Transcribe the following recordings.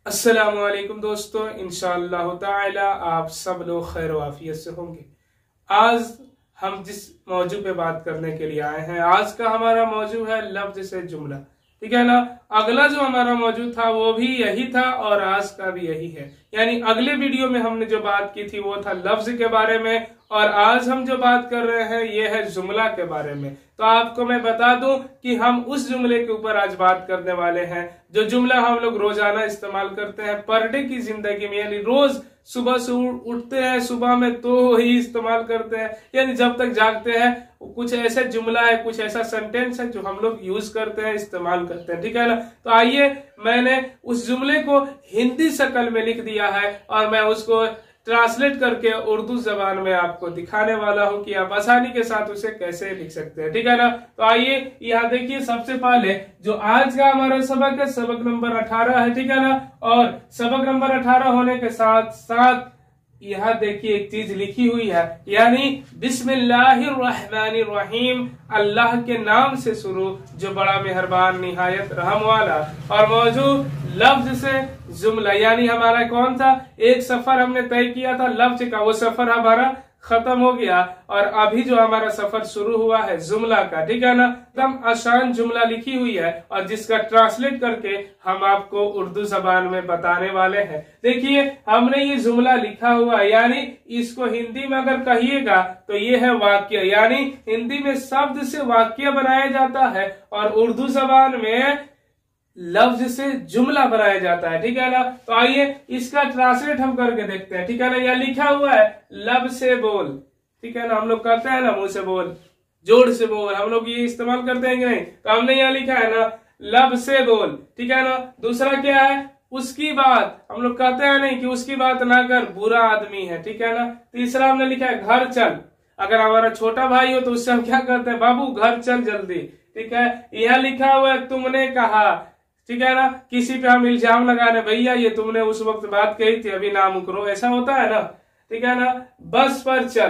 अस्सलामुअलैकुम दोस्तों, इंशाअल्लाह ताला आप सब लोग खैर वाफियत से होंगे। आज हम जिस मौजू पे बात करने के लिए आए हैं, आज का हमारा मौजू है लफ्ज से जुमला। ठीक है ना। अगला जो हमारा मौजू था वो भी यही था और आज का भी यही है। यानी अगले वीडियो में हमने जो बात की थी वो था लफ्ज के बारे में, और आज हम जो बात कर रहे हैं ये है जुमला के बारे में। तो आपको मैं बता दूं कि हम उस जुमले के ऊपर आज बात करने वाले हैं जो जुमला हम लोग रोजाना इस्तेमाल करते हैं पर डे की जिंदगी में। यानी रोज सुबह से उठते हैं, सुबह में तो ही इस्तेमाल करते हैं, यानी जब तक जागते हैं कुछ ऐसा जुमला है, कुछ ऐसा सेंटेंस है जो हम लोग यूज करते हैं, इस्तेमाल करते हैं। ठीक है ना। तो आइए, मैंने उस जुमले को हिंदी शक्ल में लिख दिया है और मैं उसको ट्रांसलेट करके उर्दू जबान में आपको दिखाने वाला हूं कि आप आसानी के साथ उसे कैसे लिख सकते हैं। ठीक है ना। तो आइए यहाँ देखिए, सबसे पहले जो आज का हमारा सबक है, सबक नंबर 18 है। ठीक है ना। और सबक नंबर 18 होने के साथ साथ यहाँ देखिए एक चीज लिखी हुई है, यानी बिस्मिल्लाहिर्रहमानिर्रहीम, अल्लाह के नाम से शुरू जो बड़ा मेहरबान निहायत रहम वाला। और मौजूद लफ्ज से जुमला, यानी हमारा कौन था, एक सफर हमने तय किया था लफ्ज का, वो सफर हमारा खत्म हो गया और अभी जो हमारा सफर शुरू हुआ है जुमला का। ठीक है ना। एकदम आसान जुमला लिखी हुई है और जिसका ट्रांसलेट करके हम आपको उर्दू जबान में बताने वाले हैं। देखिए, हमने ये जुमला लिखा हुआ है, यानी इसको हिंदी में अगर कहिएगा तो ये है वाक्य, यानी हिंदी में शब्द से वाक्य बनाया जाता है और उर्दू जबान में लफ्ज से जुमला बनाया जाता है। ठीक है ना। तो आइए इसका ट्रांसलेट हम करके देखते हैं। ठीक है ना। यह लिखा हुआ है लब से बोल। ठीक है ना। हम लोग करते हैं ना मुंह से बोल, जोर से बोल, हम लोग ये इस्तेमाल करते हैं कि नहीं। तो हमने यहाँ लिखा है ना लब से बोल। ठीक है ना। दूसरा क्या है, उसकी बात, हम लोग कहते हैं नहीं कि उसकी बात ना कर, बुरा आदमी है। ठीक है ना। तीसरा हमने लिखा है घर चल, अगर हमारा छोटा भाई हो तो उससे हम क्या करते हैं, बाबू घर चल जल्दी। ठीक है। यह लिखा हुआ है तुमने कहा। ठीक है ना। किसी पे हम इल्जाम लगा रहे, भैया ये तुमने उस वक्त बात कही थी, अभी ना मुकरो, ऐसा होता है ना। ठीक है ना। बस पर चल।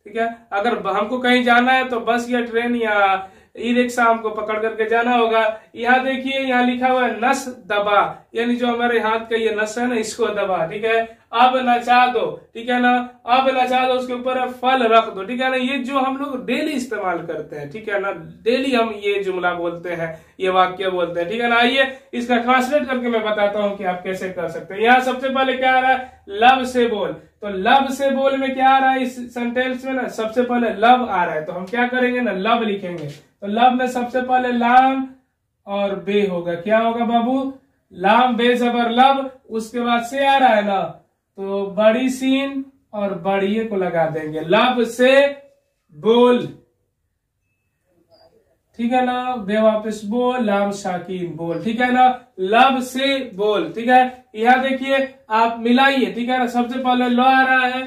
ठीक है। अगर हमको कहीं जाना है तो बस या ट्रेन या ई रिक्शा हमको पकड़ करके जाना होगा। यहाँ देखिए, यहाँ लिखा हुआ है नस दबा, यानी जो हमारे हाथ का ये नस है ना, इसको दबा। ठीक है। अब नचा दो। ठीक है ना। अब नचा दो, उसके ऊपर फल रख दो। ठीक है ना। ये जो हम लोग डेली इस्तेमाल करते हैं। ठीक है ना। डेली हम ये जुमला बोलते हैं, ये वाक्य बोलते हैं। ठीक है ना। आइए इसका ट्रांसलेट करके मैं बताता हूँ कि आप कैसे कर सकते हैं। यहाँ सबसे पहले क्या आ रहा है, लब से बोल। तो लब से बोल में क्या आ रहा है, इस सेंटेंस में ना सबसे पहले लब आ रहा है, तो हम क्या करेंगे ना, लब लिखेंगे। तो लब में सबसे पहले लाम और बे होगा। क्या होगा बाबू, लाम बे जबर लब। उसके बाद से आ रहा है ना, तो बड़ी सीन और बड़िए को लगा देंगे, लब से बोल। ठीक है ना। बे वापस बोल, लाम शाकीन बोल। ठीक है ना। लब से बोल। ठीक है। यहाँ देखिए आप मिलाइए। ठीक है ना। सबसे पहले ल आ रहा है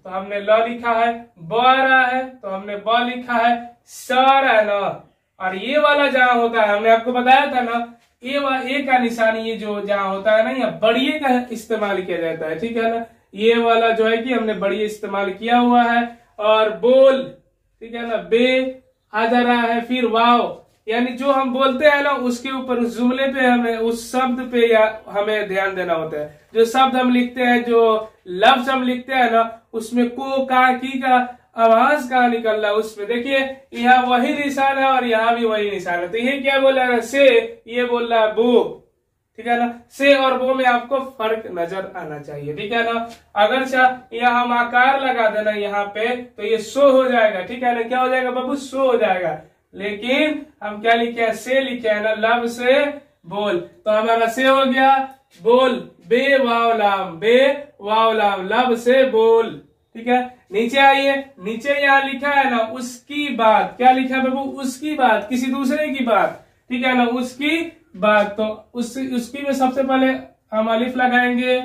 तो हमने ल लिखा है, ब आ रहा है तो हमने ब लिखा है, स आ रहा है ना, और ये वाला जहां होता है हमने आपको बताया था ना, ए का निशानी ये जो जहां होता है ना, यहाँ बड़िए का इस्तेमाल किया जाता है। ठीक है ना। ये वाला जो है कि हमने बड़िए इस्तेमाल किया हुआ है। और बोल, ठीक है ना, बे आ जा रहा है, फिर वाव, यानी जो हम बोलते हैं ना उसके ऊपर, उस जुमले पे हमें, उस शब्द पे या हमें ध्यान देना होता है। जो शब्द हम लिखते हैं, जो लफ्ज हम लिखते हैं ना, उसमें को का की का आवाज कहाँ निकल रहा है, उसमें देखिए यहाँ वही निशान है और यहाँ भी वही निशान है। तो ये क्या बोल रहा है, से, ये बोल रहा है बो। ठीक है ना। से और वो में आपको फर्क नजर आना चाहिए। ठीक है ना। अगर यहाँ हम आकार लगा देना यहाँ पे तो ये सो हो जाएगा। ठीक है ना। क्या हो जाएगा बाबू, सो हो जाएगा। लेकिन हम क्या लिखे हैं, से लिखे हैं ना, लब से बोल। तो हमारा से हो गया बोल, बे वाव लाम, बे वाव लाम, लब से बोल। ठीक है। नीचे आइए, नीचे यहाँ लिखा है ना उसकी बात। क्या लिखा है बाबू, उसकी बात, किसी दूसरे की बात। ठीक है ना। उसकी बात, तो उसकी में सबसे पहले हम अलिफ लगाएंगे।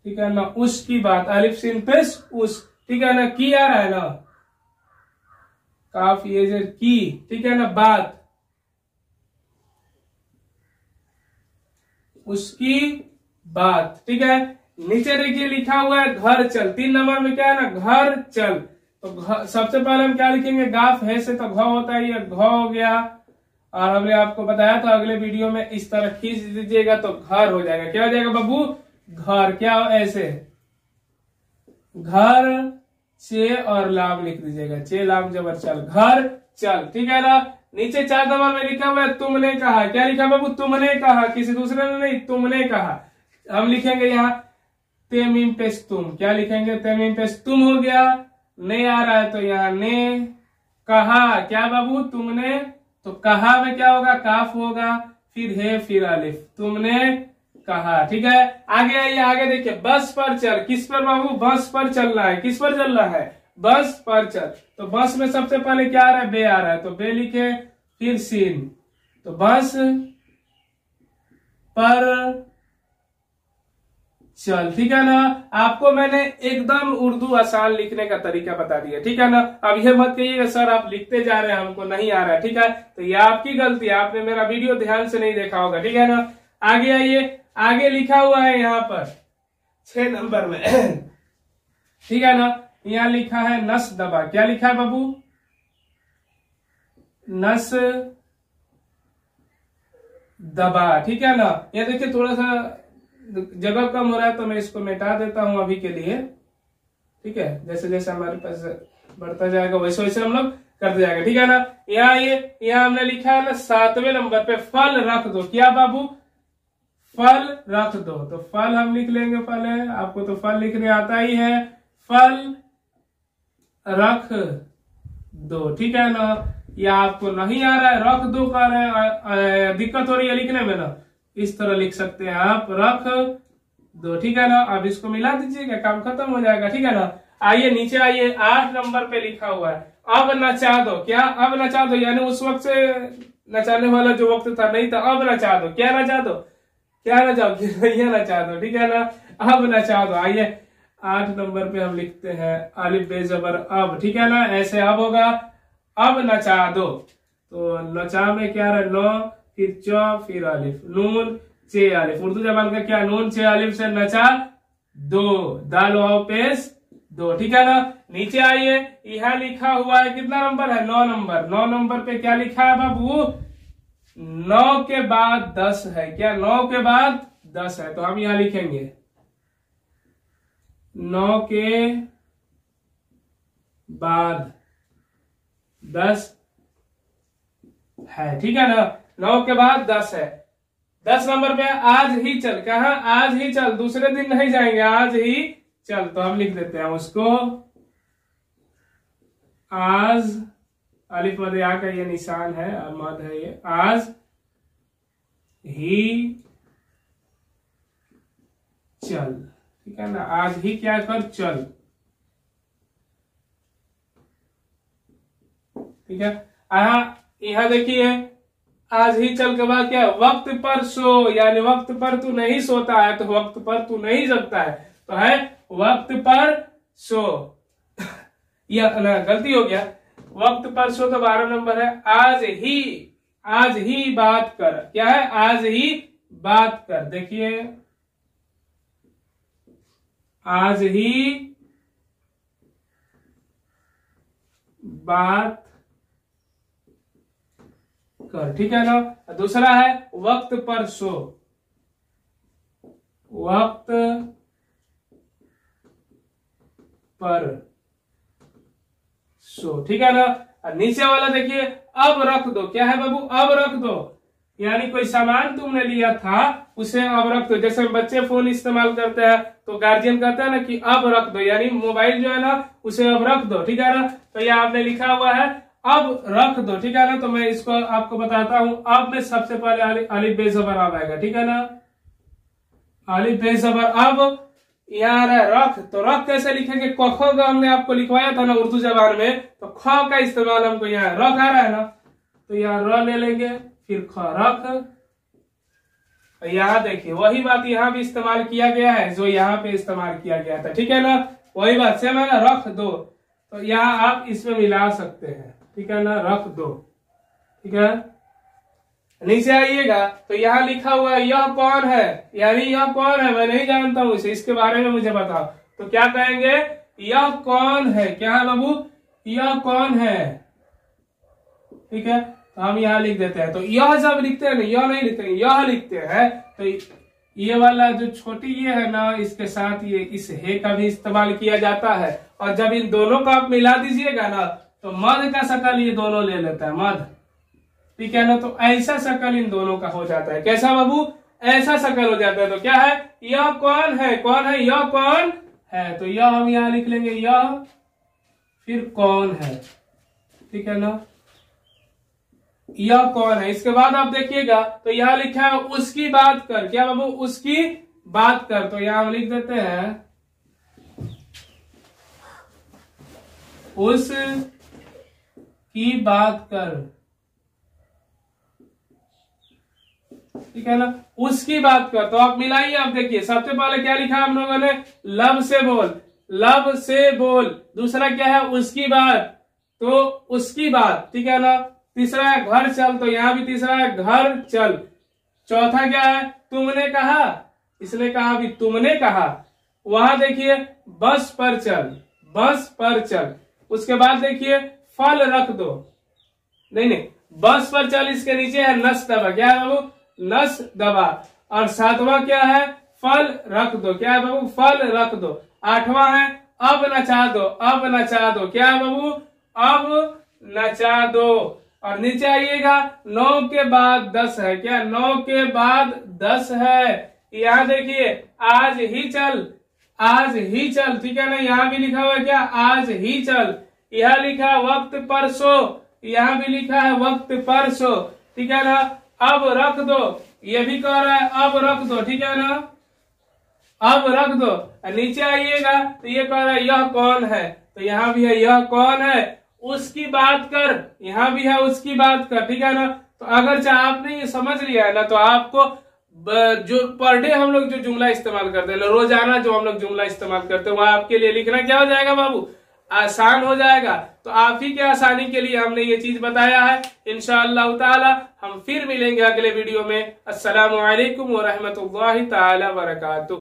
ठीक है ना। उसकी बात, अलिफ सिन पेश उस। ठीक है ना। की आ रहा है ना, काफ ये जो की। ठीक है ना। बात, उसकी बात। ठीक है। नीचे देखिए लिखा हुआ है घर चल। 3 नंबर में क्या है ना, घर चल। तो सबसे पहले हम क्या लिखेंगे, गाफ है से तो घ होता है, ये घ हो गया। और हमने आपको बताया था अगले वीडियो में इस तरह खींच दीजिएगा तो घर हो जाएगा। क्या हो जाएगा बाबू? घर। क्या हो? ऐसे घर, चे और लाम लिख दीजिएगा, चे लाम जबर चल, घर चल। ठीक है ना। नीचे 4 नंबर में लिखा हुआ है तुमने कहा। क्या लिखा बाबू? तुमने कहा, किसी दूसरे ने नहीं, तुमने कहा। हम लिखेंगे यहाँ तेमीम पेश तुम। क्या लिखेंगे? तेमीम पेश तुम हो गया। नहीं आ रहा है तो यहाँ ने कहा। क्या बाबू? तुमने, तो कहा में क्या होगा? काफ होगा, फिर है, फिर अलिफ, तुमने कहा। ठीक है। आगे आइए, आगे देखिए, बस पर चल। किस पर बाबू? बस पर चलना है। किस पर चलना है? बस पर चल। तो बस में सबसे पहले क्या आ रहा है? बे आ रहा है, तो बे लिखे, फिर सीन, तो बस पर चल। ठीक है ना। आपको मैंने एकदम उर्दू आसान लिखने का तरीका बता दिया। ठीक है ना। अब ये मत कहिएगा सर आप लिखते जा रहे हैं, हमको नहीं आ रहा है। ठीक है, तो ये आपकी गलती है, आपने मेरा वीडियो ध्यान से नहीं देखा होगा। ठीक है ना। आगे आइए, आगे लिखा हुआ है यहाँ पर 6 नंबर में ठीक है ना। यहाँ लिखा है नस दबा। क्या लिखा है बाबू? नस दबा। ठीक है ना। ये देखिए थोड़ा सा जगह कम हो रहा है तो मैं इसको मिटा देता हूं अभी के लिए। ठीक है, जैसे जैसे हमारे पास बढ़ता जाएगा वैसे वैसे हम लोग करते जाएगा। ठीक है ना। यहाँ हमने लिखा है ना 7वें नंबर पे फल रख दो। क्या बाबू? फल रख दो। तो फल हम लिख लेंगे पहले, आपको तो फल लिखने आता ही है। फल रख दो। ठीक है ना। या आपको नहीं आ रहा है, रख दो कर रहे हैं, दिक्कत हो रही है लिखने में ना, इस तरह लिख सकते हैं आप, रख दो। ठीक है ना। अब इसको मिला दीजिएगा, काम खत्म हो जाएगा। ठीक है ना। आइए नीचे आइए, 8 नंबर पे लिखा हुआ है अब नचा दो। क्या? अब नचा दो, यानी उस वक्त से नचाने वाला जो वक्त था नहीं था, अब नचा दो। क्या नचा दो? क्या नचाओ? ये नचा दो। ठीक है ना। अब नचा दो। आइए 8 नंबर पे हम लिखते हैं अलिफ बे जबर अब। ठीक है ना। ऐसे अब होगा, अब नचा दो। तो नचा में क्या रहा? नो, फिर च, फिर अलिफ, नून चे अलिफ। उर्दू जबान का क्या? नून चे अलिफ से नचा दो, दाल वाव पेश दो। ठीक है ना। नीचे आइए, यहाँ लिखा हुआ है कितना नंबर है? 9 नंबर। 9 नंबर पे क्या लिखा है बाबू? 9 के बाद 10 है। क्या? 9 के बाद 10 है, तो हम यहाँ लिखेंगे 9 के बाद 10 है। ठीक है ना। 9 के बाद 10 है। 10 नंबर पे आज ही चल। कहा? आज ही चल, दूसरे दिन नहीं जाएंगे, आज ही चल। तो हम लिख देते हैं उसको आज, अलिफ मद या का ये निशान है, मद है ये, आज ही चल। ठीक है ना। आज ही क्या कर? चल। ठीक है। यहाँ देखिए, आज ही चल के बाद क्या? वक्त पर सो, यानी वक्त पर तू नहीं सोता है तो वक्त पर तू नहीं जगता है, तो है वक्त पर सो या गलती हो गया, वक्त पर सो तो 12 नंबर है। आज ही बात कर। क्या है? आज ही बात कर। देखिए आज ही बात कर। ठीक है ना। दूसरा है वक्त पर सो, वक्त पर सो। ठीक है ना। नीचे वाला देखिए, अब रख दो। क्या है बाबू? अब रख दो, यानी कोई सामान तुमने लिया था उसे अब रख दो। जैसे बच्चे फोन इस्तेमाल करते हैं तो गार्जियन कहता है ना कि अब रख दो, यानी मोबाइल जो है ना उसे अब रख दो। ठीक है ना। तो यह आपने लिखा हुआ है अब रख दो। ठीक है ना। तो मैं इसको आपको बताता हूं। अब में सबसे पहले अलिफ बे जबर अब आएगा। ठीक है ना। अलिफ बे जबर अब, यहाँ आ रहा है रख, तो रख कैसे लिखेंगे? ख का हमने आपको लिखवाया था ना उर्दू जबान में, तो ख का इस्तेमाल हमको यहाँ रख आ रहा है ना, तो यहाँ र ले लेंगे, फिर ख रख। यहाँ देखिए वही बात यहाँ भी इस्तेमाल किया गया है जो यहाँ पे इस्तेमाल किया गया था। ठीक है ना। वही बात सेम है ना, रख दो, तो यहाँ आप इसमें मिला सकते हैं। ठीक है ना। रख दो। ठीक है। नीचे आइएगा तो यहाँ लिखा हुआ है यह कौन है, यानी यह कौन है? मैं नहीं जानता हूं इसे, इसके बारे में मुझे बताओ। तो क्या कहेंगे? यह कौन है? क्या है बाबू? यह कौन है? ठीक है। तो हम यहाँ लिख देते हैं। तो यह जब लिखते हैं ना, यह नहीं लिखते हैं, यह लिखते हैं, तो ये वाला जो छोटी ये है ना, इसके साथ ये इस हे का भी इस्तेमाल किया जाता है। और जब इन दोनों को आप मिला दीजिएगा ना, तो मध का शकल ये दोनों ले लेता है, मध, ठीक है ना। तो ऐसा शकल इन दोनों का हो जाता है। कैसा बाबू? ऐसा शकल हो जाता है। तो क्या है? यह कौन है? कौन है? यह कौन है? तो यह हम यहाँ लिख लेंगे, यह फिर कौन है, ठीक है ना। यह कौन है। इसके बाद आप देखिएगा तो यहां लिखा है उसकी बात कर। क्या बाबू? उसकी बात कर। तो यहां हम लिख देते हैं उस की बात कर, ठीक है ना, उसकी बात कर। तो आप मिलाइए, आप देखिए सबसे पहले क्या लिखा हम लोगों ने? लब से बोल, लब से बोल। दूसरा क्या है? उसकी बात, तो उसकी बात, ठीक है ना। तीसरा है घर चल, तो यहाँ भी तीसरा है घर चल। चौथा क्या है? तुमने कहा, इसने कहा भी तुमने कहा। वहां देखिए बस पर चल, बस पर चल। उसके बाद देखिए फल रख दो, नहीं, बस पर चल, इसके नीचे है नस दबा। क्या है बाबू? नस दबा। और सातवां क्या है? फल रख दो। क्या है बाबू? फल रख दो। आठवां है अब नचा दो, अब नचा दो। क्या है बाबू? अब नचा दो। और नीचे आइएगा 9 के बाद 10 है। क्या? 9 के बाद 10 है। यहाँ देखिए आज ही चल, आज ही चल, ठीक है ना। यहाँ भी लिखा हुआ है क्या? आज ही चल। यहाँ लिखा है वक्त परसों, यहाँ भी लिखा है वक्त परसों, ठीक है ना। अब रख दो, ये भी कह रहा है अब रख दो, ठीक है ना, अब रख दो। नीचे आइएगा तो ये कह रहा है यह कौन है। तो यहाँ भी है यह कौन है, उसकी बात कर। यहाँ भी है उसकी बात कर, ठीक है ना। तो अगर आपने ये समझ लिया है ना, तो आपको जो पर डे हम लोग जो जुमला इस्तेमाल करते हैं, रोजाना जो हम लोग जुमला इस्तेमाल करते हैं, वह आपके लिए लिखना क्या हो जाएगा बाबू? आसान हो जाएगा। तो आप ही के आसानी के लिए हमने ये चीज बताया है। इंशाअल्लाह ताला हम फिर मिलेंगे अगले वीडियो में। अस्सलामु अलैकुम व रहमतुल्लाहि ताला व बरकातुहू।